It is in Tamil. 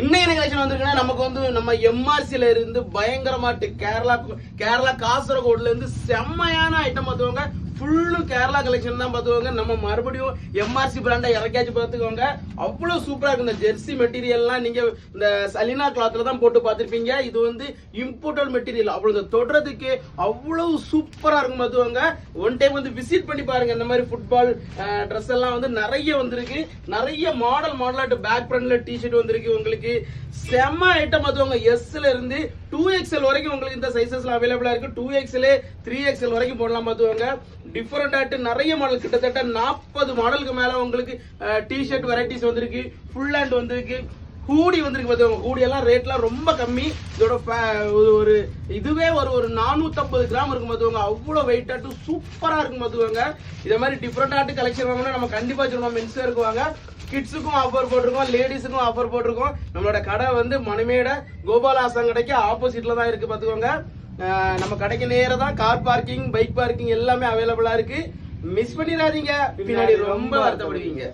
இன்னைக்கு என்ன கலெக்ஷன் வந்திருக்குன்னா நமக்கு வந்து நம்ம எம்ஆர்சில இருந்து பயங்கரமாட்டு கேரளா காசரகோடுல இருந்து செம்மையான ஐட்டம் பார்த்துவாங்க. ஃபுல்லும் கேரளா கலெக்ஷன் தான் பார்த்துக்கோங்க. நம்ம மறுபடியும் எம்ஆர்சி பிராண்டை இறக்காச்சு பார்த்துக்கோங்க. அவ்வளவு சூப்பரா இருக்கு. இந்த ஜெர்சி மெட்டீரியல்லாம் நீங்க இந்த சலினா கிளாத்ல தான் போட்டு பார்த்துருப்பீங்க. இது வந்து இம்போர்ட்டட் மெட்டீரியல். அவ்வளவு இந்த தொடுறதுக்கு அவ்வளவு சூப்பரா இருக்கும் பார்த்துக்கோங்க. ஒன் டைம் வந்து விசிட் பண்ணி பாருங்க. இந்த மாதிரி ஃபுட்பால் ட்ரெஸ் எல்லாம் வந்து நிறைய வந்திருக்கு. நிறைய மாடலாட்டு பேக் ஃப்ரண்ட்ல டிஷர்ட் வந்திருக்கு. உங்களுக்கு செம்ம ஐட்டம் பார்த்துக்கோங்க. எஸ்ல இருந்து 2XL வரைக்கும் உங்களுக்கு இந்த சைசஸ்ல அவைலபிளா இருக்கு. 2XL 3XL வரைக்கும் போடலாம் பார்த்துக்கோங்க. டிஃபரெண்ட் ஆட்டு நிறைய மாடல், கிட்டத்தட்ட 40 மாடலுக்கு மேல உங்களுக்கு டிஷர்ட் வெரைட்டிஸ் வந்திருக்கு. ஃபுல் ஹேண்ட் வந்திருக்கு. ஹூடி வந்திருக்கு பார்த்துக்கோங்க. ஹூடி எல்லாம் ரேட்லாம் ரொம்ப கம்மி. இதோட ஒரு இதுவே ஒரு 450 கிராம் இருக்கும் பார்த்துக்கோங்க. அவ்வளோ வெயிட் ஆட்டு சூப்பரா இருக்கும் பார்த்துக்கோங்க. இதே மாதிரி டிஃபரெண்ட் ஆட்டு கலெக்ஷன் வாங்கினா நம்ம கண்டிப்பா சொல்லுவோம். மென்ஸ் இருக்குவாங்க, கிட்ஸுக்கும் ஆஃபர் போட்டிருக்கோம், லேடிஸுக்கும் ஆஃபர் போட்டிருக்கோம். நம்மளோட கடை வந்து மணிமேட கோபாலாசம் கடைக்கு ஆப்போசிட்ல தான் இருக்கு பார்த்துக்கோங்க. நம்ம கடைக்கு நேரா தான் கார் பார்க்கிங், பைக் பார்க்கிங் எல்லாமே அவைலபிளா இருக்கு. மிஸ் பண்ணிடாதீங்க, பின்னாடி ரொம்ப வருத்தப்படுவீங்க.